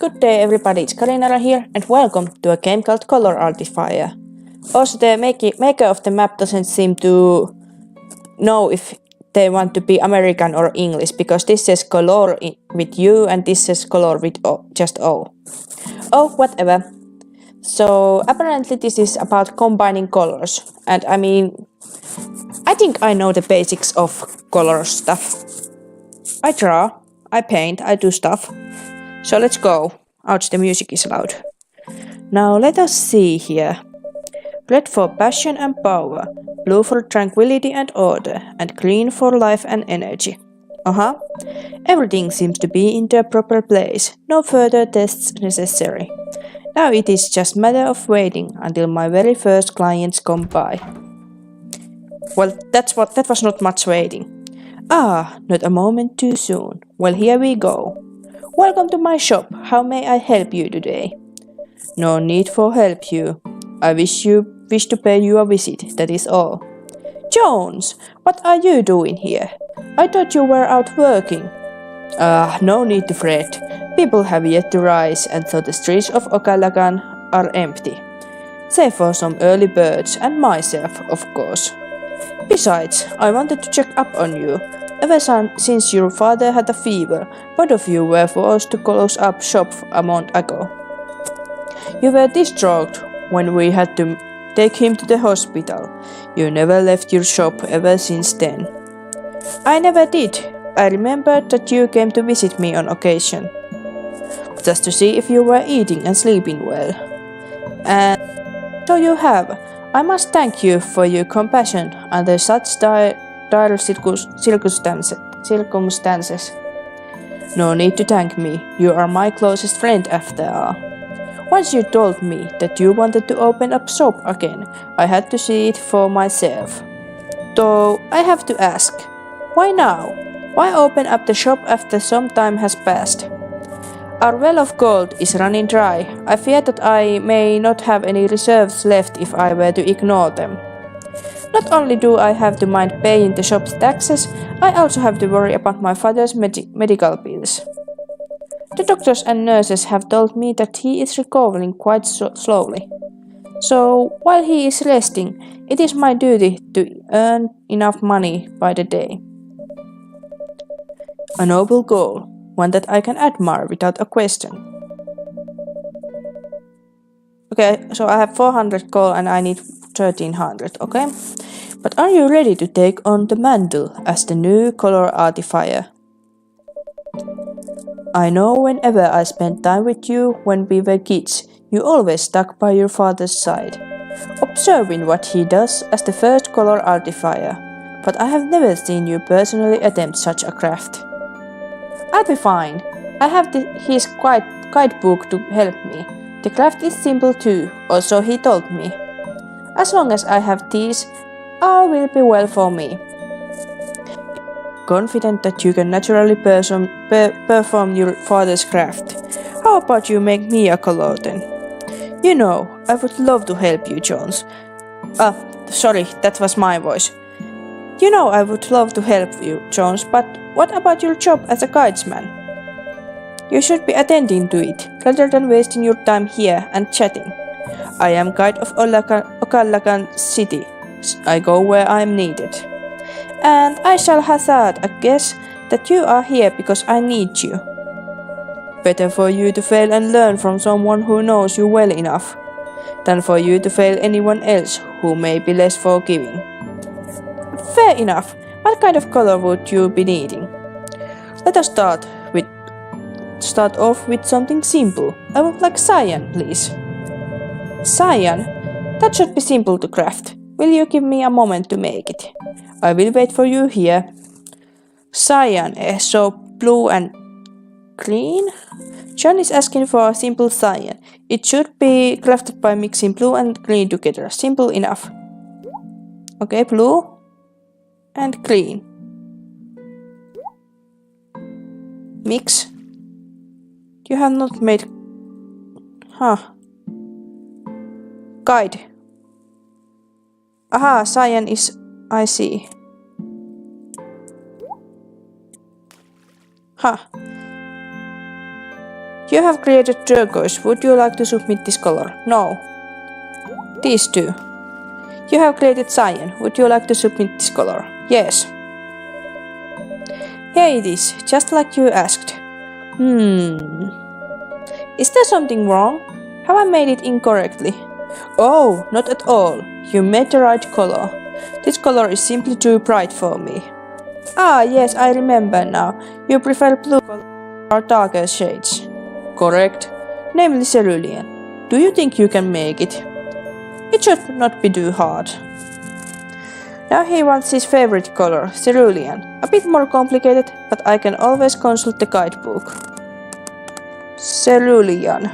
Good day everybody, it's Karina here and welcome to a game called Colour Artificer. Also the maker of the map doesn't seem to know if they want to be American or English, because this says color with U and this says color with O, just O. Oh, whatever. So apparently this is about combining colors, and I think I know the basics of color stuff. I draw, I paint, I do stuff. So let's go. Ouch, the music is loud. Now let us see here. Red for passion and power, blue for tranquility and order, and green for life and energy. Everything seems to be in their proper place, no further tests necessary. Now it is just matter of waiting until my very first clients come by. Well, that was not much waiting. Not a moment too soon. Well, here we go. Welcome to my shop. How may I help you today? No need for help, Hugh. I wish to pay you a visit, that is all. Jones, what are you doing here? I thought you were out working. No need to fret. People have yet to rise, and so the streets of Okalagan are empty. Save for some early birds and myself, of course. Besides, I wanted to check up on you. Ever since your father had a fever, both of you were forced to close up shop a month ago. You were distraught when we had to take him to the hospital. You never left your shop ever since then. I never did. I remembered that you came to visit me on occasion, just to see if you were eating and sleeping well. And so you have. I must thank you for your compassion under such dire circumstances. No need to thank me, you are my closest friend after all. Once you told me that you wanted to open up shop again, I had to see it for myself. Though I have to ask, why now? Why open up the shop after some time has passed? Our well of gold is running dry. I fear that I may not have any reserves left if I were to ignore them. Not only do I have to mind paying the shop's taxes, I also have to worry about my father's medical bills. The doctors and nurses have told me that he is recovering quite slowly. So while he is resting, it is my duty to earn enough money by the day. A noble goal, one that I can admire without a question. Okay, so I have 400 gold and I need 1300, okay? But are you ready to take on the mantle as the new Colour Artificer? I know whenever I spent time with you when we were kids, you always stuck by your father's side, observing what he does as the first Colour Artificer, but I have never seen you personally attempt such a craft. I'll be fine. I have his guidebook to help me. The craft is simple too, also he told me. As long as I have these, all will be well for me. Confident that you can naturally perform your father's craft. How about you make me a color then? You know, I would love to help you, Jones. Sorry, that was my voice. You know I would love to help you, Jones, but what about your job as a guidesman? You should be attending to it, rather than wasting your time here and chatting. I am guide of Okalagan City. I go where I am needed. And I shall hazard a guess that you are here because I need you. Better for you to fail and learn from someone who knows you well enough, than for you to fail anyone else who may be less forgiving. Fair enough. What kind of color would you be needing? Let us start off with something simple. I would like cyan, please. Cyan? That should be simple to craft. Will you give me a moment to make it? I will wait for you here. Cyan, so blue and green? John is asking for a simple cyan. It should be crafted by mixing blue and green together. Simple enough. Okay, blue and green. Mix. You have not made... Guide. Aha, cyan is... I see. You have created turquoise. Would you like to submit this color? No. These two. You have created cyan. Would you like to submit this color? Yes. Here it is, just like you asked. Is there something wrong? Have I made it incorrectly? Oh, not at all. You made the right color. This color is simply too bright for me. Ah, yes, I remember now. You prefer blue color or darker shades. Correct. Namely cerulean. Do you think you can make it? It should not be too hard. Now he wants his favorite color, cerulean. A bit more complicated, but I can always consult the guidebook. Cerulean.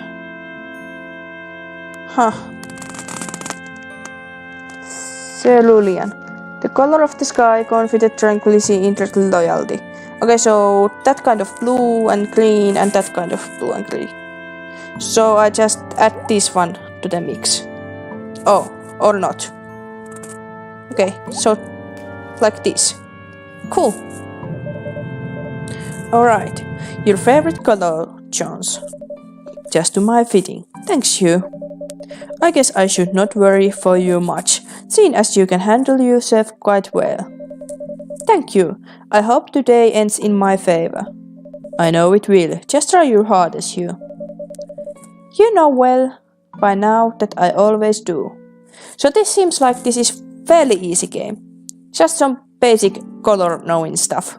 Cerulean. The color of the sky, confident, tranquility, interest, loyalty. Okay, so that kind of blue and green and that kind of blue and green. So I just add this one to the mix. Oh, or not. Okay, so like this. Cool. Alright, your favorite color, Jones. Just to my fitting. Thanks, Hugh. I guess I should not worry for you much, seeing as you can handle yourself quite well. Thank you. I hope today ends in my favor. I know it will. Just try your hardest, Hugh. You know well by now that I always do. So this seems like this is fairly easy game. Just some basic color knowing stuff.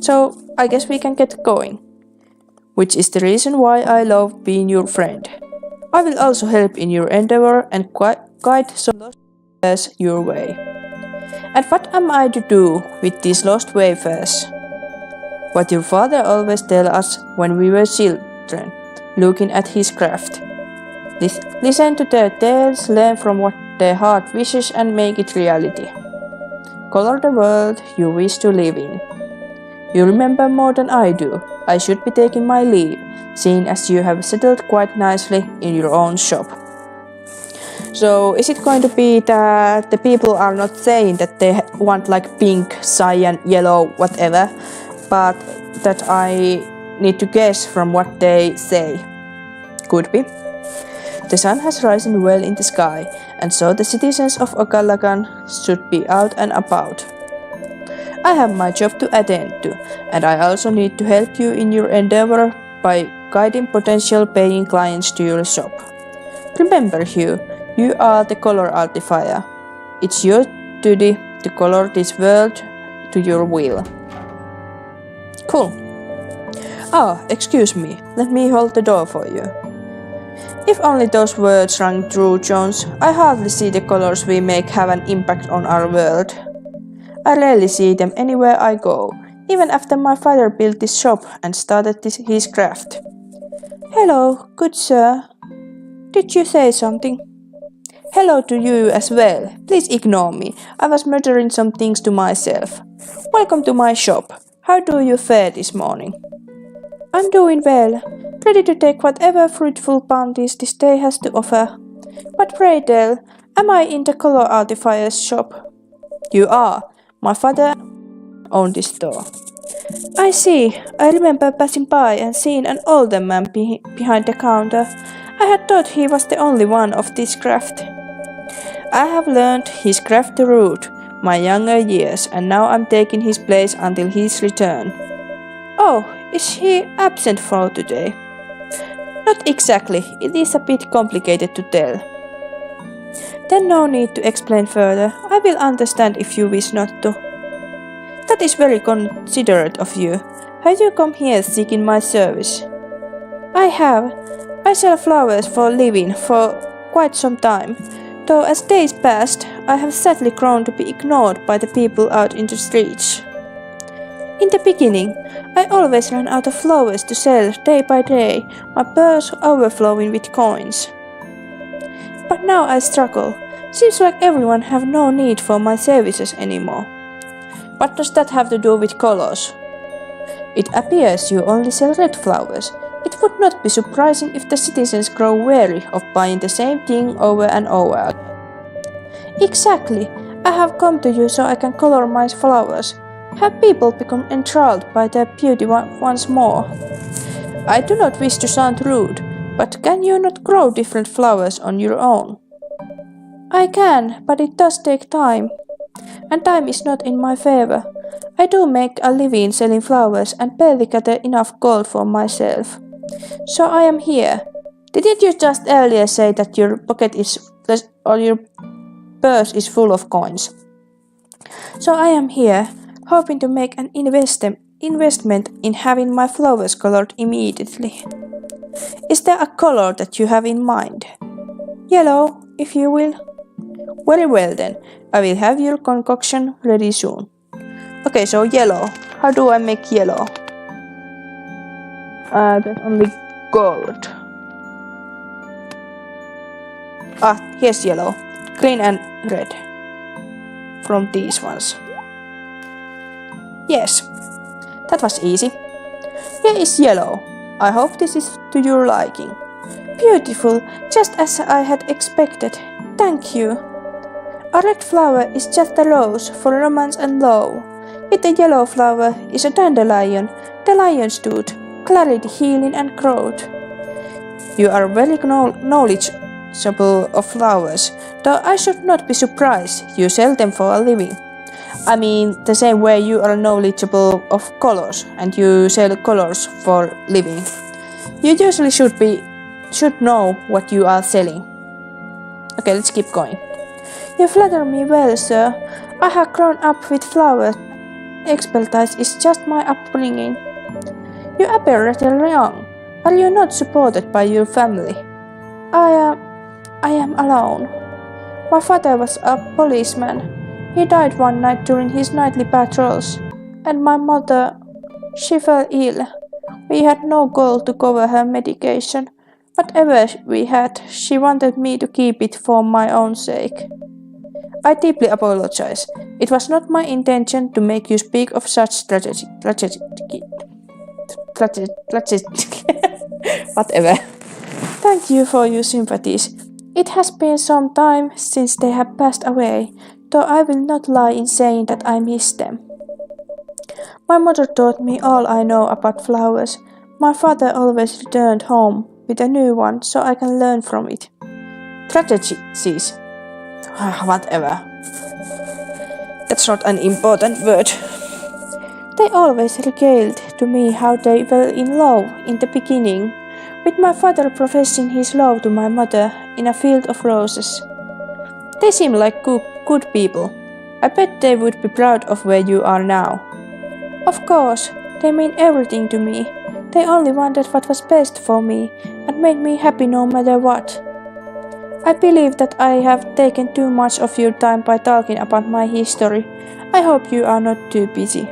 So I guess we can get going. Which is the reason why I love being your friend. I will also help in your endeavor and guide some lost wayfarers your way. And what am I to do with these lost wayfarers? What your father always tell us when we were children, looking at his craft. Listen to their tales, learn from what their heart wishes and make it reality. Color the world you wish to live in. You remember more than I do. I should be taking my leave, seeing as you have settled quite nicely in your own shop. So is it going to be that the people are not saying that they want like pink, cyan, yellow, whatever, but that I need to guess from what they say? Could be. The sun has risen well in the sky, and so the citizens of Okalagan should be out and about. I have my job to attend to, and I also need to help you in your endeavor by guiding potential paying clients to your shop. Remember, Hugh, you are the Colour Artificer. It's your duty to color this world to your will. Cool. Ah, excuse me, let me hold the door for you. If only those words rang true, Jones, I hardly see the colors we make have an impact on our world. I rarely see them anywhere I go, even after my father built this shop and started his craft. Hello, good sir. Did you say something? Hello to you as well. Please ignore me. I was muttering some things to myself. Welcome to my shop. How do you fare this morning? I'm doing well. Ready to take whatever fruitful bounties this day has to offer. But pray tell, am I in the Colour Artificer's shop? You are. My father owned this store. I see. I remember passing by and seeing an older man behind the counter. I had thought he was the only one of this craft. I have learned his craft to root my younger years, and now I'm taking his place until his return. Oh, is he absent for today? Not exactly. It is a bit complicated to tell. Then no need to explain further. I will understand if you wish not to. That is very considerate of you. Have you come here seeking my service? I have. I sell flowers for a living for quite some time. Though as days passed, I have sadly grown to be ignored by the people out in the streets. In the beginning, I always ran out of flowers to sell day by day, my purse overflowing with coins. But now I struggle. Seems like everyone have no need for my services anymore. What does that have to do with colors? It appears you only sell red flowers. It would not be surprising if the citizens grow weary of buying the same thing over and over again. Exactly. I have come to you so I can color my flowers. Have people become enthralled by their beauty once more? I do not wish to sound rude, but can you not grow different flowers on your own? I can, but it does take time. And time is not in my favor. I do make a living selling flowers and barely gather enough gold for myself. So I am here. Didn't you just earlier say that your pocket is or your purse is full of coins? So I am here, hoping to make an investment in having my flowers colored immediately. Is there a color that you have in mind? Yellow, if you will. Very well then, I will have your concoction ready soon. Okay, so yellow. How do I make yellow? There's only gold. Here's yellow. Green and red. From these ones. Yes, that was easy. Here is yellow. I hope this is to your liking. Beautiful, just as I had expected. Thank you. A red flower is just a rose for romance and love. Yet a yellow flower is a dandelion, the lion's tooth, clarity, healing and growth. You are very knowledgeable of flowers, though I should not be surprised you sell them for a living. I mean, the same way you are knowledgeable of colors and you sell colors for living. You usually should know what you are selling. Okay, let's keep going. You flatter me well, sir. I have grown up with flowers. Expertise is just my upbringing. You appear rather young. Are you not supported by your family? I am alone. My father was a policeman. He died one night during his nightly patrols. And my mother, she fell ill. We had no gold to cover her medication. Whatever we had, she wanted me to keep it for my own sake. I deeply apologize. It was not my intention to make you speak of such tragedy. Whatever. Thank you for your sympathies. It has been some time since they have passed away, though I will not lie in saying that I miss them. My mother taught me all I know about flowers. My father always returned home with a new one so I can learn from it. Tragedies. Whatever. That's not an important word. They always regaled to me how they were in love in the beginning, with my father professing his love to my mother in a field of roses. They seem like good people. I bet they would be proud of where you are now. Of course, they mean everything to me. They only wanted what was best for me and made me happy no matter what. I believe that I have taken too much of your time by talking about my history. I hope you are not too busy.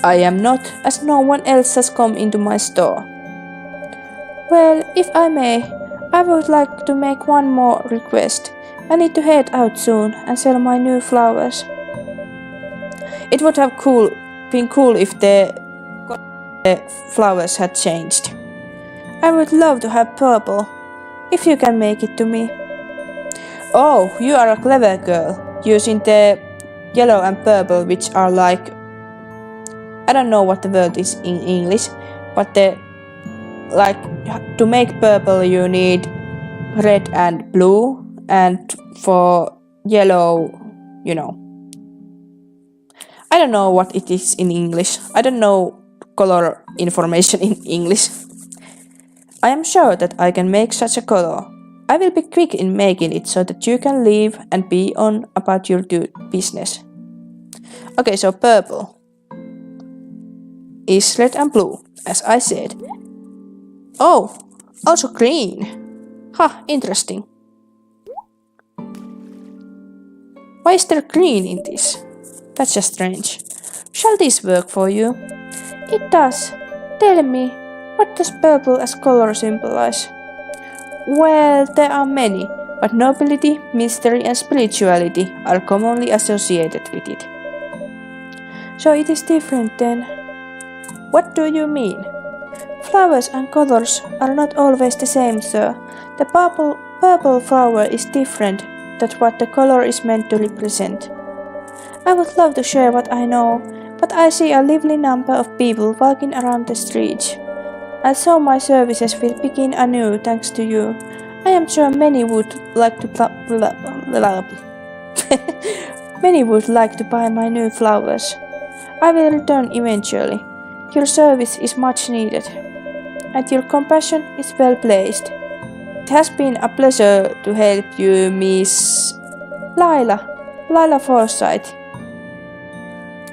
I am not, as no one else has come into my store. Well, if I may, I would like to make one more request. I need to head out soon and sell my new flowers. It would have been cool if the flowers had changed. I would love to have purple, if you can make it to me. Oh, you are a clever girl, using the yellow and purple, which are like, I don't know what the word is in English, but to make purple you need red and blue, and for yellow, I don't know what it is in English. I don't know color information in English. I am sure that I can make such a color. I will be quick in making it so that you can leave and be on about your business. Okay, so purple is red and blue, as I said. Oh, also green. Interesting. Why is there green in this? That's just strange. Shall this work for you? It does. Tell me, what does purple as color symbolize? Well, there are many, but nobility, mystery and spirituality are commonly associated with it. So it is different then? What do you mean? Flowers and colors are not always the same, sir. The purple flower is different than what the color is meant to represent. I would love to share what I know, but I see a lively number of people walking around the streets. So my services will begin anew thanks to you. I am sure many would like to many would like to buy my new flowers. I will return eventually. Your service is much needed, and your compassion is well placed. It has been a pleasure to help you, Miss Lila Forsyth.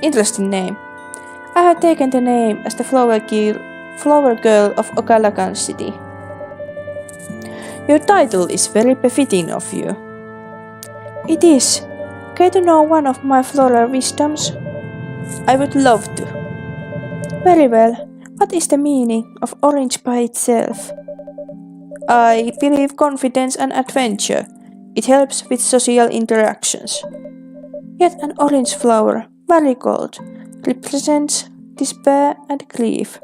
Interesting name. I have taken the name as the flower girl of Okalagan City. Your title is very befitting of you. It is. Care to know one of my floral wisdoms? I would love to. Very well. What is the meaning of orange by itself? I believe confidence and adventure. It helps with social interactions. Yet an orange flower, marigold, represents despair and grief.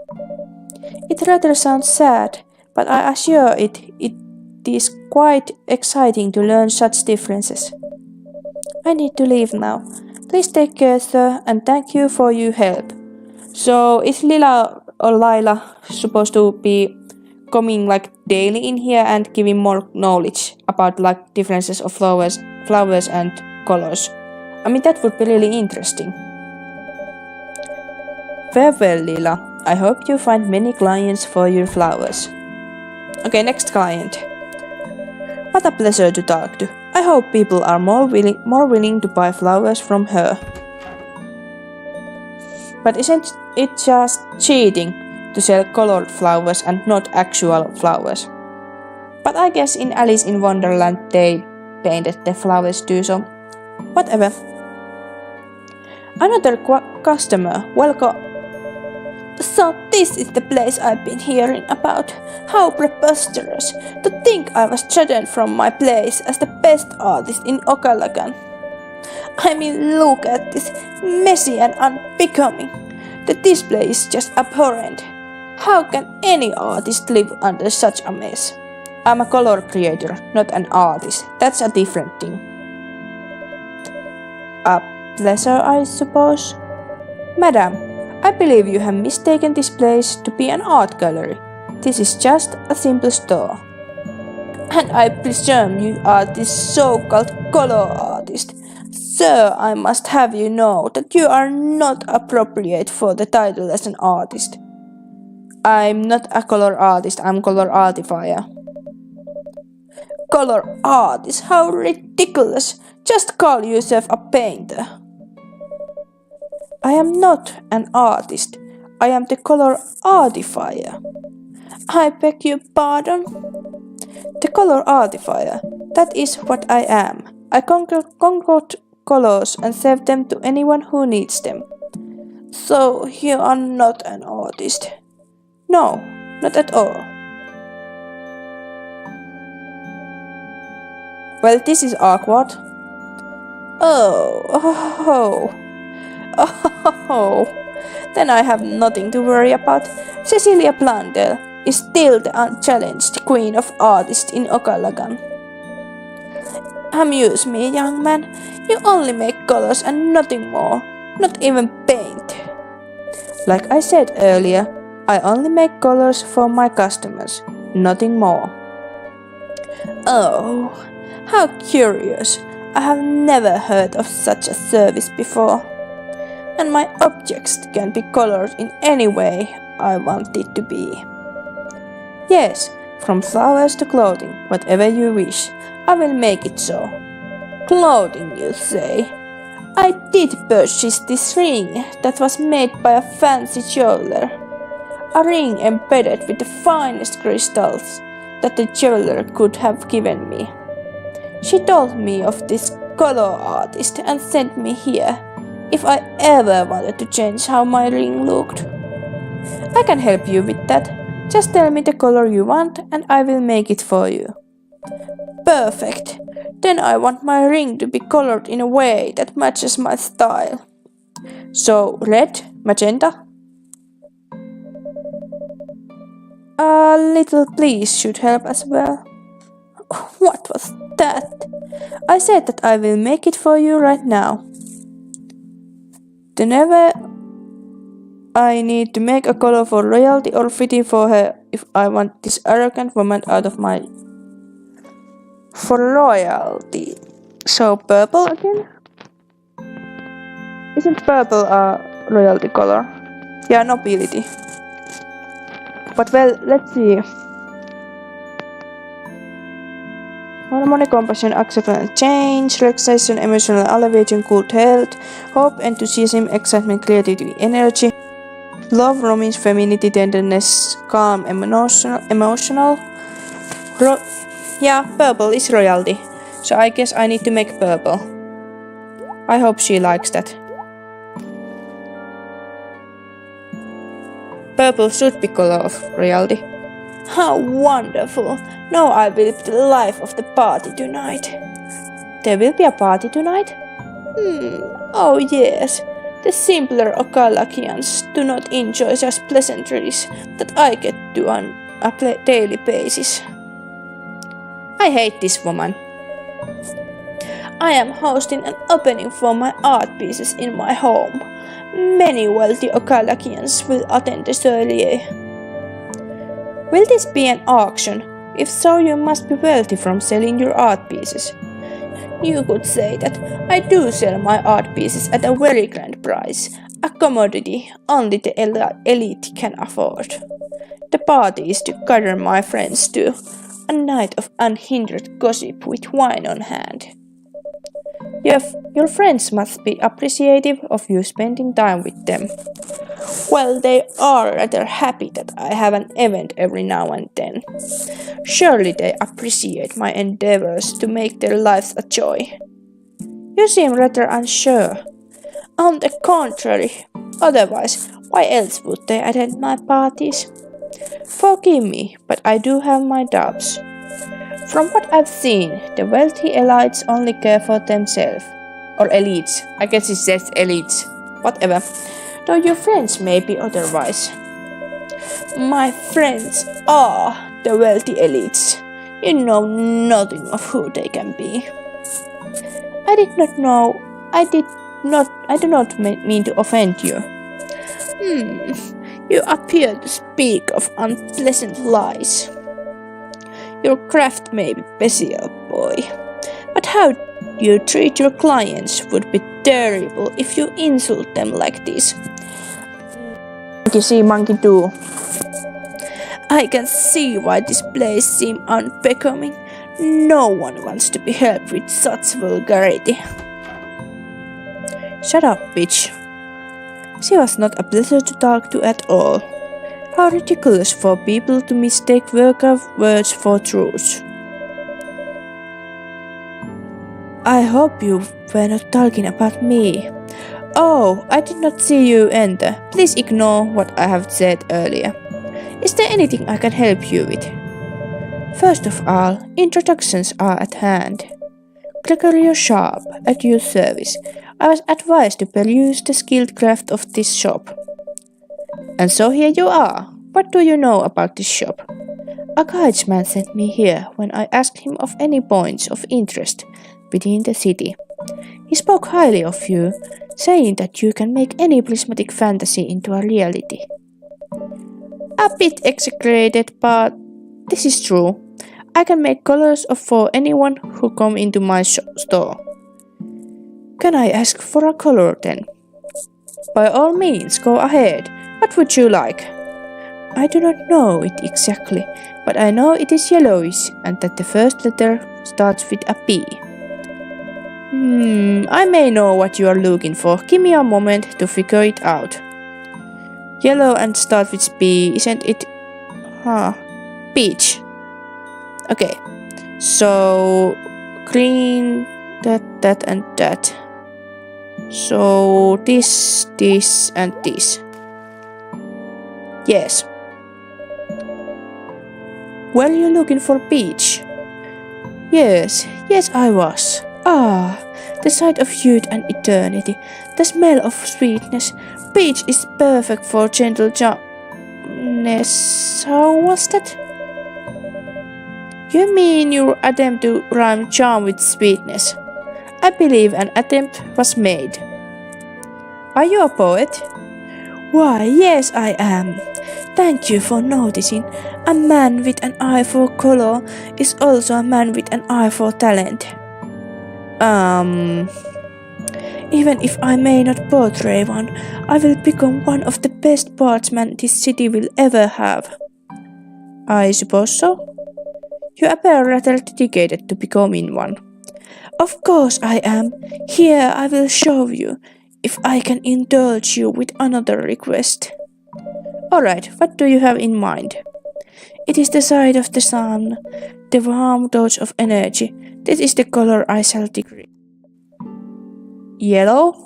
It rather sounds sad, but I assure it is quite exciting to learn such differences. I need to leave now. Please take care, sir, and thank you for your help. So is Lila or Lila supposed to be coming like daily in here and giving more knowledge about like differences of flowers and colors? I mean, that would be really interesting. Farewell, Lila. I hope you find many clients for your flowers. Okay, next client. What a pleasure to talk to. I hope people are more willing to buy flowers from her. But isn't it just cheating to sell colored flowers and not actual flowers? But I guess in Alice in Wonderland they painted the flowers too, so whatever. Another customer, welcome. So this is the place I've been hearing about. How preposterous to think I was threatened from my place as the best artist in Okalagan. I mean, look at this, messy and unbecoming. The display is just abhorrent. How can any artist live under such a mess? I'm a color creator, not an artist. That's a different thing. A pleasure, I suppose? Madam, I believe you have mistaken this place to be an art gallery. This is just a simple store. And I presume you are this so-called color artist. Sir, I must have you know that you are not appropriate for the title as an artist. I'm not a color artist, I'm Colour Artificer. Color artist? How ridiculous! Just call yourself a painter. I am not an artist. I am the Colour Artificer. I beg your pardon? The Colour Artificer. That is what I am. I concoct colors and sell them to anyone who needs them. So you are not an artist? No, not at all. Well, this is awkward. Oh. Then I have nothing to worry about. Cecilia Blundell is still the unchallenged queen of artists in Okalagan. Amuse me, young man. You only make colors and nothing more. Not even paint. Like I said earlier, I only make colors for my customers. Nothing more. Oh, how curious. I have never heard of such a service before. And my objects can be colored in any way I want it to be. Yes, from flowers to clothing, whatever you wish, I will make it so. Clothing, you say? I did purchase this ring that was made by a fancy jeweler. A ring embedded with the finest crystals that the jeweler could have given me. She told me of this color artist and sent me here if I ever wanted to change how my ring looked. I can help you with that. Just tell me the color you want and I will make it for you. Perfect. Then I want my ring to be colored in a way that matches my style. So red, magenta? A little please should help as well. What was that? I said that I will make it for you right now. Whenever I need to make a color for royalty or fitting for her if I want this arrogant woman out of my... For royalty. So purple again? Isn't purple a royalty color? Yeah, nobility. But well, let's see. Harmony, compassion, acceptance, change, relaxation, emotional elevation, good health, hope, enthusiasm, excitement, creativity, energy, love, romance, femininity, tenderness, calm, emotional. Yeah, purple is royalty. So I guess I need to make purple. I hope she likes that. Purple should be color of royalty. How wonderful! Now I will be the life of the party tonight. There will be a party tonight? Oh yes. The simpler Okalakians do not enjoy such pleasantries that I get to on a daily basis. I hate this woman. I am hosting an opening for my art pieces in my home. Many wealthy Okalakians will attend the soirée. Will this be an auction? If so, you must be wealthy from selling your art pieces. You could say that I do sell my art pieces at a very grand price, a commodity only the elite can afford. The party is to gather my friends to a night of unhindered gossip with wine on hand. Your friends must be appreciative of you spending time with them. Well, they are rather happy that I have an event every now and then. Surely they appreciate my endeavors to make their lives a joy. You seem rather unsure. On the contrary, otherwise, why else would they attend my parties? Forgive me, but I do have my doubts. From what I've seen, the wealthy elites only care for themselves. Or elites. I guess it says elites. Whatever. Though your friends may be otherwise. My friends are the wealthy elites. You know nothing of who they can be. I do not mean to offend you. You appear to speak of unpleasant lies. Your craft may be bestial, boy, but how you treat your clients would be terrible if you insult them like this. Monkey see, monkey do. I can see why this place seems unbecoming. No one wants to be helped with such vulgarity. Shut up, bitch. She was not a pleasure to talk to at all. How ridiculous for people to mistake vulgar words for truth. I hope you were not talking about me. Oh, I did not see you enter. Please ignore what I have said earlier. Is there anything I can help you with? First of all, introductions are at hand. Gregory Sharp, at your service. I was advised to peruse the skilled craft of this shop. And so here you are. What do you know about this shop? A guidesman sent me here when I asked him of any points of interest within the city. He spoke highly of you, saying that you can make any prismatic fantasy into a reality. A bit exaggerated, but this is true. I can make colors for anyone who come into my store. Can I ask for a color then? By all means, go ahead. What would you like? I do not know it exactly, but I know it is yellowish and that the first letter starts with a P. I may know what you are looking for. Give me a moment to figure it out. Yellow and start with P, isn't it? Peach. Okay, so green, that and that. So this, and this. Yes. Were you looking for peach? Yes, I was. The sight of youth and eternity, the smell of sweetness. Peach is perfect for gentle charmness. How was that? You mean your attempt to rhyme charm with sweetness? I believe an attempt was made. Are you a poet? Why, yes, I am. Thank you for noticing. A man with an eye for color is also a man with an eye for talent. Even if I may not portray one, I will become one of the best swordsmen this city will ever have. I suppose so. You appear rather dedicated to becoming one. Of course I am. Here I will show you, if I can indulge you with another request. Alright, what do you have in mind? It is the sight of the sun, the warm dose of energy. This is the color I shall decree. Yellow?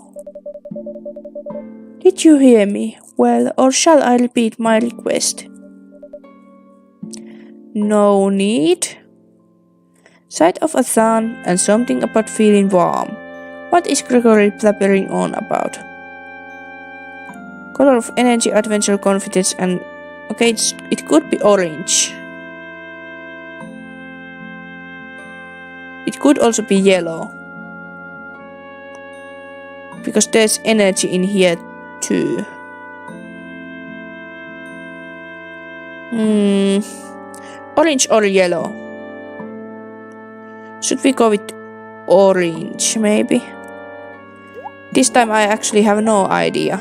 Did you hear me? Well, or shall I repeat my request? No need. Sight of a sun and something about feeling warm. What is Gregory blabbering on about? Color of energy, adventure, confidence, and... Okay, it could be orange. It could also be yellow. Because there's energy in here too. Orange or yellow? Should we go with orange, maybe? This time I actually have no idea.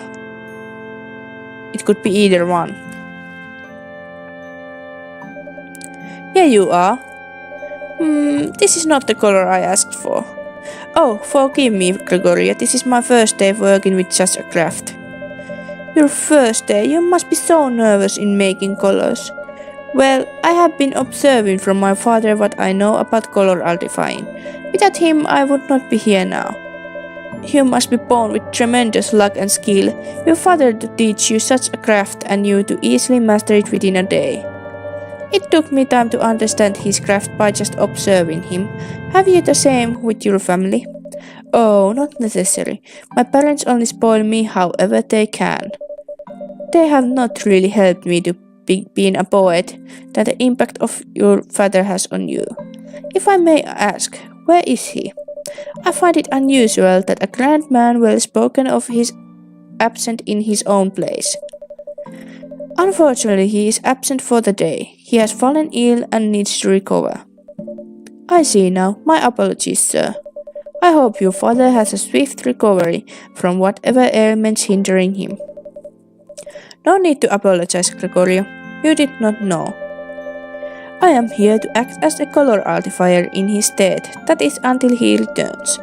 It could be either one. Here you are. This is not the color I asked for. Oh, forgive me, Gregoria, this is my first day working with such a craft. Your first day? You must be so nervous in making colors. Well, I have been observing from my father what I know about color artifying. Without him, I would not be here now. You must be born with tremendous luck and skill. Your father to teach you such a craft and you to easily master it within a day. It took me time to understand his craft by just observing him. Have you the same with your family? Oh, not necessary. My parents only spoil me however they can. They have not really helped me to being a poet, than the impact of your father has on you. If I may ask, where is he? I find it unusual that a grand man well spoken of is absent in his own place. Unfortunately, he is absent for the day. He has fallen ill and needs to recover. I see now. My apologies, sir. I hope your father has a swift recovery from whatever ailments hindering him. No need to apologize, Gregorio. You did not know. I am here to act as a color artificer in his stead, that is until he returns.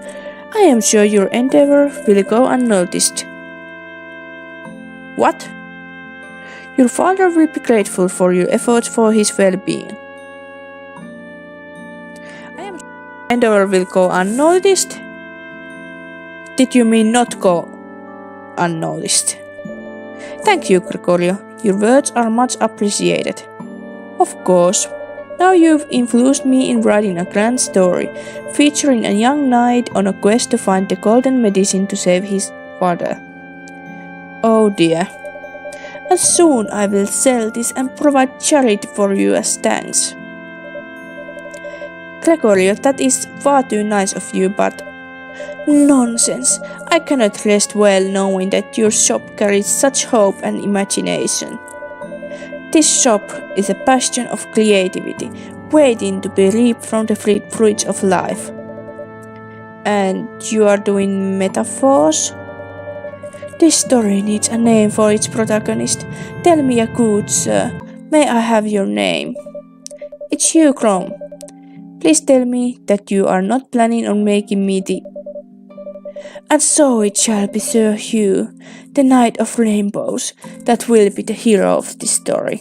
I am sure your endeavor will go unnoticed. What? Your father will be grateful for your efforts for his well-being. I am sure your endeavor will go unnoticed? Did you mean not go unnoticed? Thank you, Gregorio. Your words are much appreciated. Of course. Now you've influenced me in writing a grand story, featuring a young knight on a quest to find the golden medicine to save his father. Oh dear. And soon I will sell this and provide charity for you as thanks. Gregorio, that is far too nice of you, but... Nonsense! I cannot rest well knowing that your shop carries such hope and imagination. This shop is a bastion of creativity, waiting to be reaped from the fruits of life. And you are doing metaphors? This story needs a name for its protagonist. Tell me a good sir. May I have your name? It's Hugh Krom. Please tell me that you are not planning on making me the... And so it shall be, Sir Hugh, the Knight of Rainbows, that will be the hero of this story.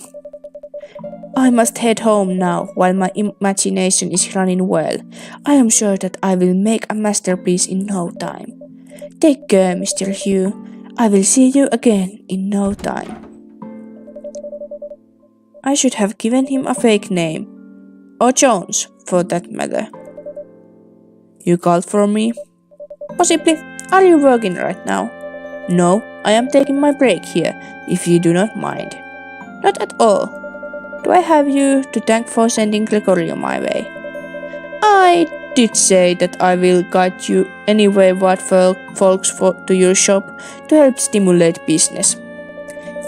I must head home now, while my imagination is running well. I am sure that I will make a masterpiece in no time. Take care, Mr. Hugh. I will see you again in no time. I should have given him a fake name. Or Jones, for that matter. You called for me? Possibly. Are you working right now? No, I am taking my break here, if you do not mind. Not at all. Do I have you to thank for sending Gregorio my way? I did say that I will guide you anyway what folks to your shop to help stimulate business.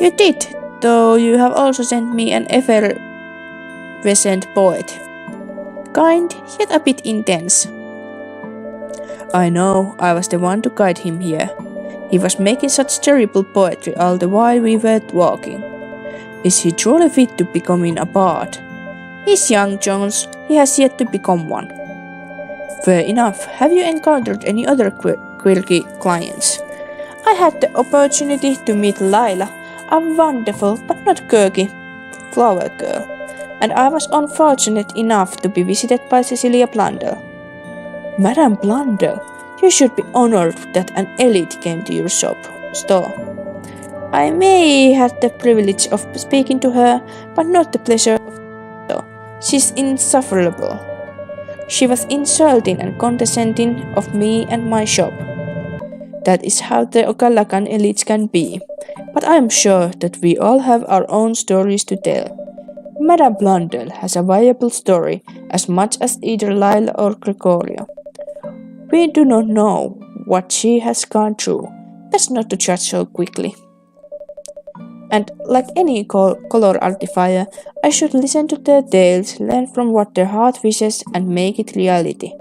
You did, though you have also sent me an effervescent poet. Kind, yet a bit intense. I know, I was the one to guide him here. He was making such terrible poetry all the while we were walking. Is he truly fit to becoming a bard? He's young, Jones. He has yet to become one. Fair enough. Have you encountered any other quirky clients? I had the opportunity to meet Lila, a wonderful but not quirky flower girl, and I was unfortunate enough to be visited by Cecilia Blundell. Madame Blundell, you should be honored that an elite came to your store. I may have the privilege of speaking to her, but not the pleasure of so. She's insufferable. She was insulting and condescending of me and my shop. That is how the Okalakan elites can be, but I am sure that we all have our own stories to tell. Madame Blundell has a viable story as much as either Lila or Gregorio. We do not know what she has gone through. Best not to judge so quickly. And like any color artificer, I should listen to their tales, learn from what their heart wishes, and make it reality.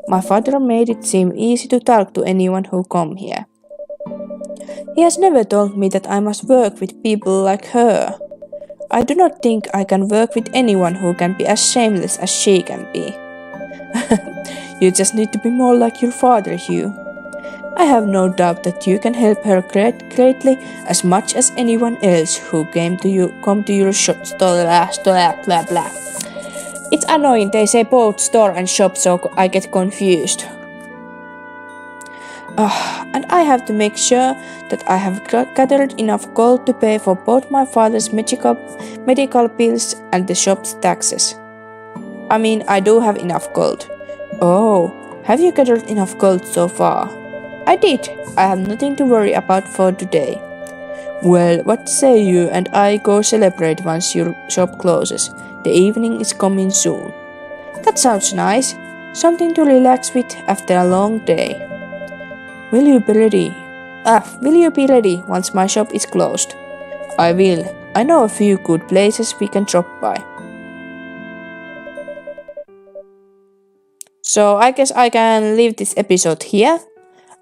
My father made it seem easy to talk to anyone who come here. He has never told me that I must work with people like her. I do not think I can work with anyone who can be as shameless as she can be. You just need to be more like your father, Hugh. I have no doubt that you can help her greatly as much as anyone else who come to your shop. Blah blah. It's annoying, they say both store and shop, so I get confused. And I have to make sure that I have gathered enough gold to pay for both my father's medical bills and the shop's taxes. I mean, I do have enough gold. Oh, have you gathered enough gold so far? I did. I have nothing to worry about for today. Well, what say you and I go celebrate once your shop closes? The evening is coming soon. That sounds nice. Something to relax with after a long day. Will you be ready once my shop is closed? I will. I know a few good places we can drop by. So I guess I can leave this episode here.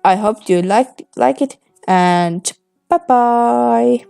I hope you like it, and bye bye.